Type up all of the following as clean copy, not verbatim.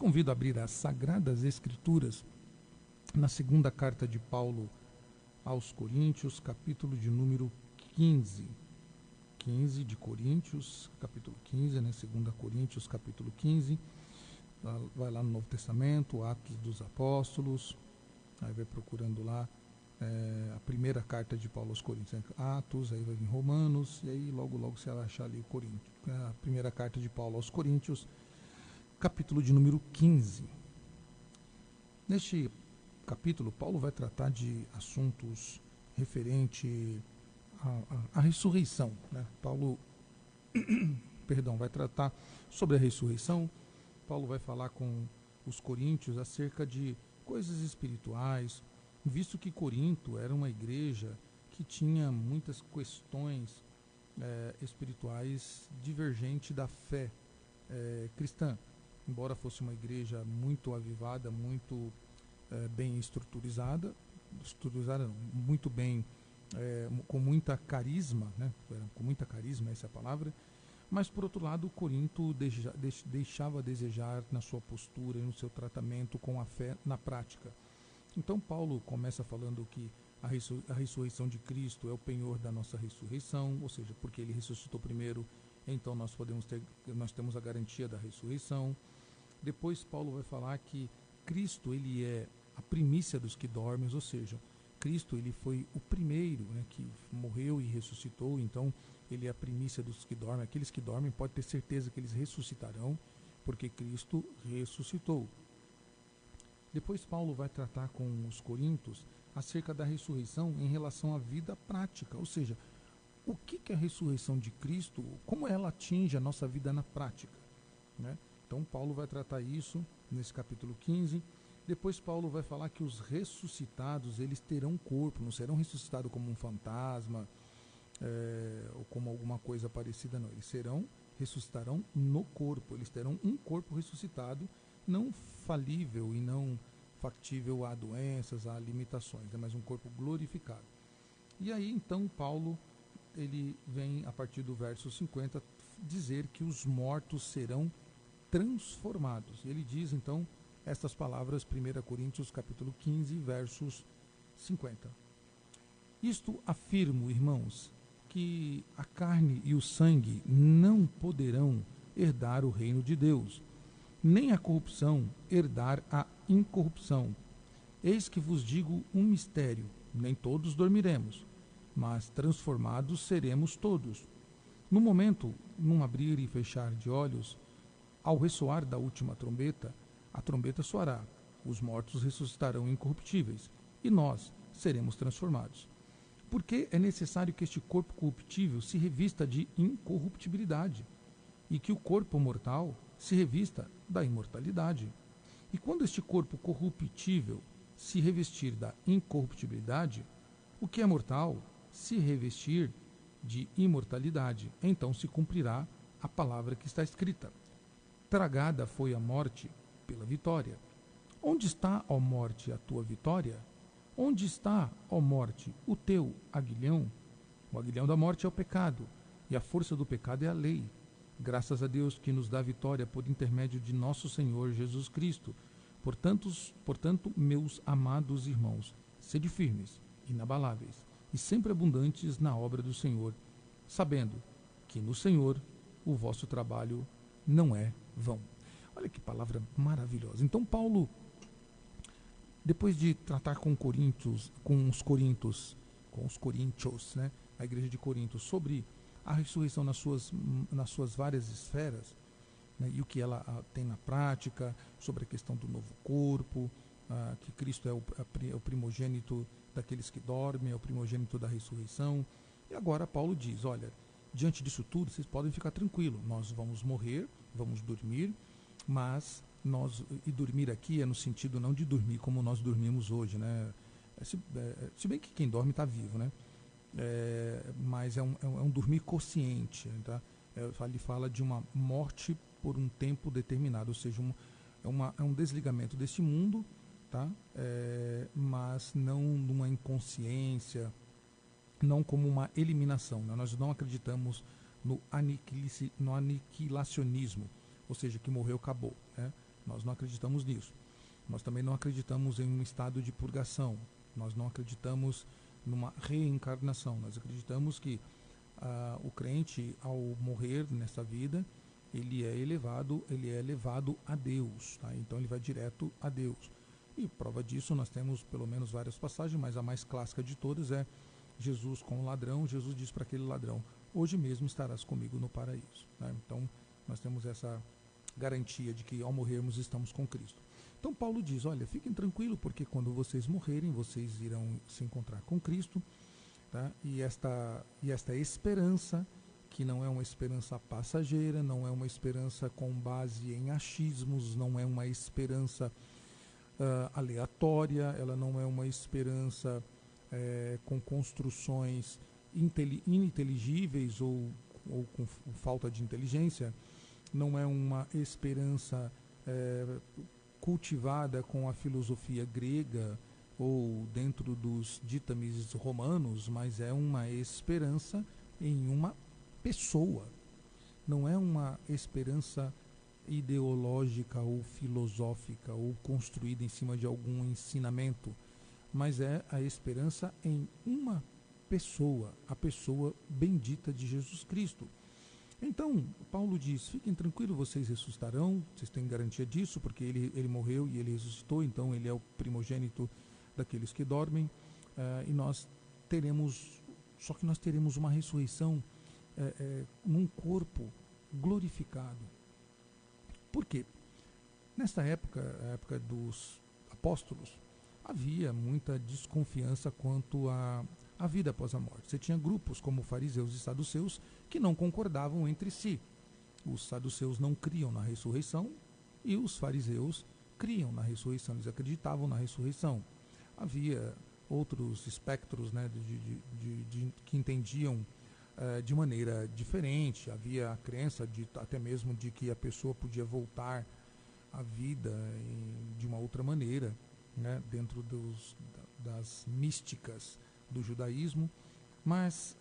convido a abrir as Sagradas Escrituras na segunda carta de Paulo aos Coríntios, capítulo de número 15. 15 de Coríntios, capítulo 15, né? 2 Coríntios, capítulo 15. Vai lá no Novo Testamento, Atos dos Apóstolos, aí vai procurando lá a primeira carta de Paulo aos Coríntios, Atos, aí vai vir Romanos, e aí logo você vai achar ali o Coríntios, a primeira carta de Paulo aos Coríntios, capítulo de número 15. Neste capítulo, Paulo vai tratar de assuntos referentes à ressurreição, né? Paulo vai tratar sobre a ressurreição. Paulo vai falar com os coríntios acerca de coisas espirituais, visto que Corinto era uma igreja que tinha muitas questões espirituais divergentes da fé cristã. Embora fosse uma igreja muito avivada, muito bem estruturizada, muito bem, com muita carisma, né? Com muita carisma, essa é a palavra. Mas, por outro lado, Corinto deixava a desejar na sua postura e no seu tratamento com a fé na prática. Então, Paulo começa falando que a ressurreição de Cristo é o penhor da nossa ressurreição, ou seja, porque ele ressuscitou primeiro, então nós temos a garantia da ressurreição. Depois, Paulo vai falar que Cristo ele é a primícia dos que dormem, ou seja, Cristo ele foi o primeiro, né, que morreu e ressuscitou, então ele é a primícia dos que dormem. Aqueles que dormem pode ter certeza que eles ressuscitarão, porque Cristo ressuscitou. Depois Paulo vai tratar com os coríntios acerca da ressurreição em relação à vida prática, ou seja, o que é a ressurreição de Cristo, como ela atinge a nossa vida na prática, né? Então Paulo vai tratar isso nesse capítulo 15. Depois Paulo vai falar que os ressuscitados, eles terão corpo, não serão ressuscitados como um fantasma, ou como alguma coisa parecida, não. Eles ressuscitarão no corpo, eles terão um corpo ressuscitado, não falível e não factível a doenças, a limitações, mas um corpo glorificado. E aí então Paulo, ele vem a partir do verso 50 dizer que os mortos serão transformados. Ele diz então estas palavras, 1 Coríntios capítulo 15, versos 50. Isto afirmo, irmãos, que a carne e o sangue não poderão herdar o reino de Deus, nem a corrupção herdar a incorrupção. Eis que vos digo um mistério: nem todos dormiremos, mas transformados seremos todos. No momento, num abrir e fechar de olhos, ao ressoar da última trombeta, a trombeta soará, os mortos ressuscitarão incorruptíveis, e nós seremos transformados. Porque é necessário que este corpo corruptível se revista de incorruptibilidade, e que o corpo mortal se revista da imortalidade. E quando este corpo corruptível se revestir da incorruptibilidade, o que é mortal se revestir de imortalidade, então se cumprirá a palavra que está escrita: tragada foi a morte pela vitória. Onde está, ó morte, a tua vitória? Onde está, ó morte, o teu aguilhão? O aguilhão da morte é o pecado, e a força do pecado é a lei. Graças a Deus que nos dá vitória por intermédio de nosso Senhor Jesus Cristo. Portanto, meus amados irmãos, sede firmes, inabaláveis e sempre abundantes na obra do Senhor, sabendo que no Senhor o vosso trabalho não é vão. Olha que palavra maravilhosa. Então Paulo, depois de tratar com os coríntios, né, a igreja de Corinto, sobre a ressurreição nas suas várias esferas, né, e o que ela tem na prática, sobre a questão do novo corpo, que Cristo é o primogênito daqueles que dormem, é o primogênito da ressurreição. E agora Paulo diz: olha, diante disso tudo, vocês podem ficar tranquilos, nós vamos morrer, vamos dormir, mas e dormir aqui é no sentido não de dormir como nós dormimos hoje, né? Se bem que quem dorme está vivo, né? Mas é um dormir consciente, tá? Ele fala de uma morte por um tempo determinado, ou seja, é um desligamento desse mundo, tá? Mas não numa inconsciência, não como uma eliminação, né? Nós não acreditamos no aniquilacionismo, ou seja, que morreu, acabou, né? Nós não acreditamos nisso. Nós também não acreditamos em um estado de purgação. Nós não acreditamos numa reencarnação. Nós acreditamos que o crente, ao morrer nessa vida, ele é elevado a Deus. Tá? Então ele vai direto a Deus. E prova disso nós temos pelo menos várias passagens, mas a mais clássica de todas é Jesus com o ladrão. Jesus diz para aquele ladrão: hoje mesmo estarás comigo no paraíso. Né? Então nós temos essa garantia de que ao morrermos estamos com Cristo. Então Paulo diz: olha, fiquem tranquilos, porque quando vocês morrerem, vocês irão se encontrar com Cristo. Tá? E esta esperança, que não é uma esperança passageira, não é uma esperança com base em achismos, não é uma esperança aleatória, ela não é uma esperança com construções ininteligíveis ou com falta de inteligência, não é uma esperança cultivada com a filosofia grega ou dentro dos ditames romanos, mas é uma esperança em uma pessoa. Não é uma esperança ideológica ou filosófica ou construída em cima de algum ensinamento, mas é a esperança em uma pessoa, a pessoa bendita de Jesus Cristo. Então, Paulo diz: fiquem tranquilos, vocês ressuscitarão, vocês têm garantia disso, porque ele morreu e ele ressuscitou, então ele é o primogênito daqueles que dormem, e nós teremos, só que nós teremos uma ressurreição num corpo glorificado. Por quê? Nesta época, a época dos apóstolos, havia muita desconfiança quanto à vida após a morte. Você tinha grupos como fariseus e saduceus que não concordavam entre si. Os saduceus não criam na ressurreição e os fariseus criam na ressurreição, eles acreditavam na ressurreição. Havia outros espectros, né, que entendiam de maneira diferente. Havia a crença até mesmo de que a pessoa podia voltar à vida de uma outra maneira, né, dentro das místicas do judaísmo. Mas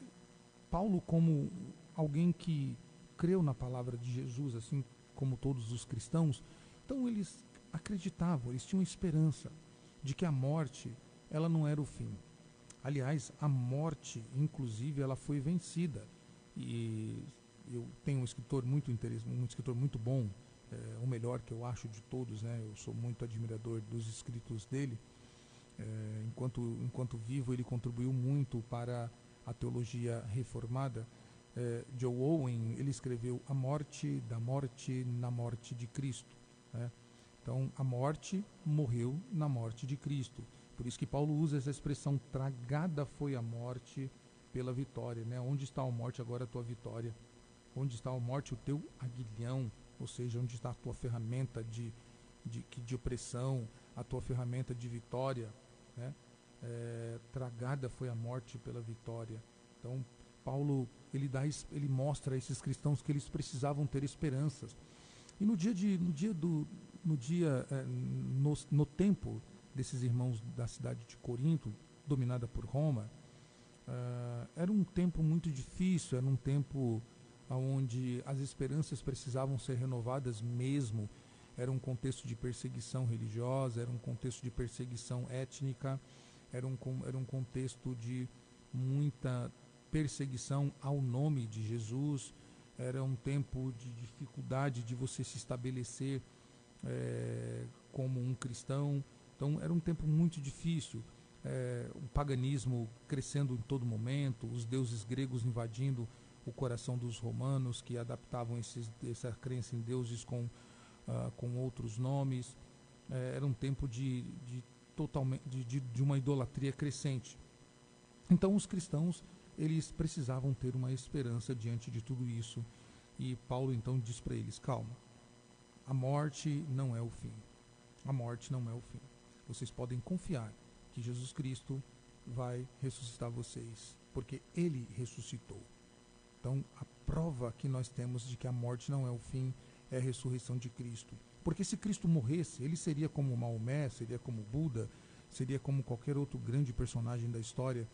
Paulo, como alguém que creu na palavra de Jesus, assim como todos os cristãos, então eles acreditavam, eles tinham esperança de que a morte, ela não era o fim. Aliás, a morte, inclusive, ela foi vencida. E eu tenho um escritor muito interessante, um escritor muito bom, o melhor que eu acho de todos, né? Eu sou muito admirador dos escritos dele. Enquanto vivo, ele contribuiu muito para a teologia reformada. Joe Owen, ele escreveu A Morte da Morte na Morte de Cristo. Né? Então, a morte morreu na morte de Cristo. Por isso que Paulo usa essa expressão: tragada foi a morte pela vitória. Né? Onde está a morte, agora a tua vitória? Onde está a morte, o teu aguilhão? Ou seja, onde está a tua ferramenta de opressão, a tua ferramenta de vitória? Né? Tragada foi a morte pela vitória. Então, Paulo ele mostra a esses cristãos que eles precisavam ter esperanças. E no tempo desses irmãos da cidade de Corinto, dominada por Roma, era um tempo muito difícil, era um tempo onde as esperanças precisavam ser renovadas mesmo. Era um contexto de perseguição religiosa, era um contexto de perseguição étnica, era um contexto de muita perseguição ao nome de Jesus, era um tempo de dificuldade de você se estabelecer como um cristão. Então era um tempo muito difícil, o paganismo crescendo em todo momento, os deuses gregos invadindo o coração dos romanos, que adaptavam essa crença em deuses com outros nomes. Era um tempo de uma idolatria crescente. Então os cristãos, eles precisavam ter uma esperança diante de tudo isso. E Paulo então diz para eles: calma, a morte não é o fim. A morte não é o fim. Vocês podem confiar que Jesus Cristo vai ressuscitar vocês, porque Ele ressuscitou. Então, a prova que nós temos de que a morte não é o fim é a ressurreição de Cristo. Porque se Cristo morresse, ele seria como Maomé, seria como Buda, seria como qualquer outro grande personagem da história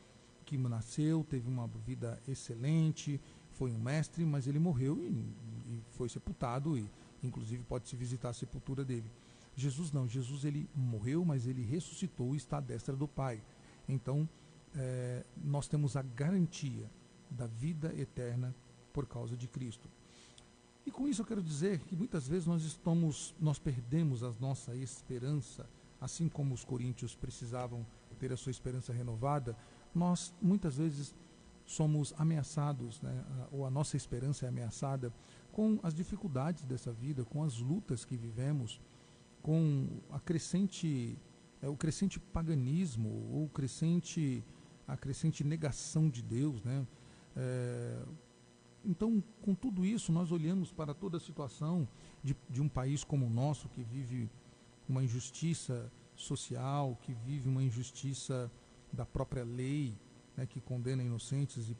que nasceu, teve uma vida excelente, foi um mestre, mas ele morreu e foi sepultado, e inclusive pode-se visitar a sepultura dele. Jesus não, Jesus ele morreu, mas ele ressuscitou e está à destra do Pai. Então, nós temos a garantia da vida eterna por causa de Cristo. E com isso eu quero dizer que muitas vezes nós perdemos a nossa esperança, assim como os coríntios precisavam ter a sua esperança renovada. Nós muitas vezes somos ameaçados, né? Ou a nossa esperança é ameaçada com as dificuldades dessa vida, com as lutas que vivemos, com o crescente paganismo, ou a crescente negação de Deus, né? Então, com tudo isso, nós olhamos para toda a situação de um país como o nosso, que vive uma injustiça social, que vive uma injustiça da própria lei, né, que condena inocentes e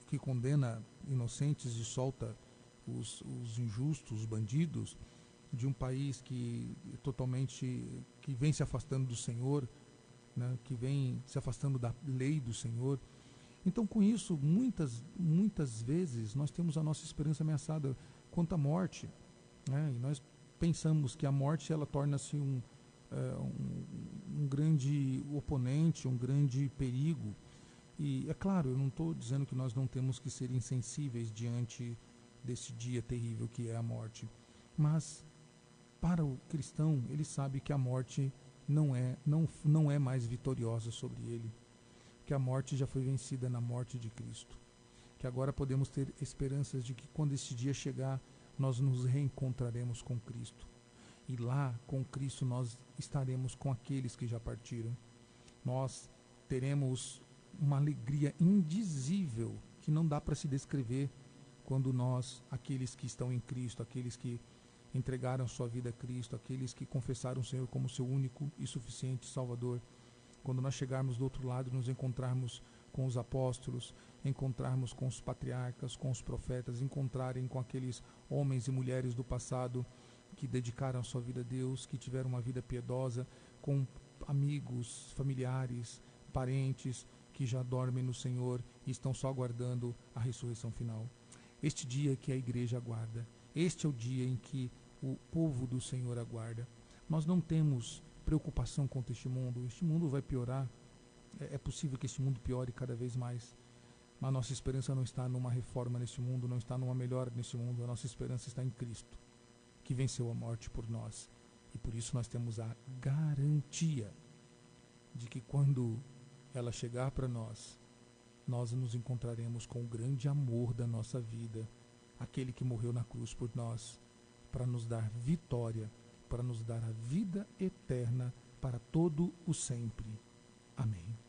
que condena inocentes e solta os injustos, os bandidos, de um país que vem se afastando do Senhor, né, que vem se afastando da lei do Senhor. Então, com isso, muitas vezes nós temos a nossa esperança ameaçada quanto à morte, né? E nós pensamos que a morte ela torna-se um grande oponente, um grande perigo. E é claro, eu não estou dizendo que nós não temos que ser insensíveis diante desse dia terrível que é a morte, mas para o cristão ele sabe que a morte não é mais vitoriosa sobre ele, que a morte já foi vencida na morte de Cristo, que agora podemos ter esperanças de que quando esse dia chegar, nós nos reencontraremos com Cristo. E lá, com Cristo, nós estaremos com aqueles que já partiram. Nós teremos uma alegria indizível, que não dá para se descrever, quando aqueles que estão em Cristo, aqueles que entregaram sua vida a Cristo, aqueles que confessaram o Senhor como seu único e suficiente Salvador, quando nós chegarmos do outro lado, nos encontrarmos com os apóstolos, encontrarmos com os patriarcas, com os profetas, encontrarem com aqueles homens e mulheres do passado que dedicaram a sua vida a Deus, que tiveram uma vida piedosa, com amigos, familiares, parentes que já dormem no Senhor e estão só aguardando a ressurreição final. Este dia que a igreja aguarda, este é o dia em que o povo do Senhor aguarda. Nós não temos preocupação contra este mundo vai piorar, é possível que este mundo piore cada vez mais, mas a nossa esperança não está numa reforma neste mundo, não está numa melhora neste mundo, a nossa esperança está em Cristo, que venceu a morte por nós, e por isso nós temos a garantia de que quando ela chegar para nós nos encontraremos com o grande amor da nossa vida, aquele que morreu na cruz por nós, para nos dar vitória, para nos dar a vida eterna para todo o sempre. Amém.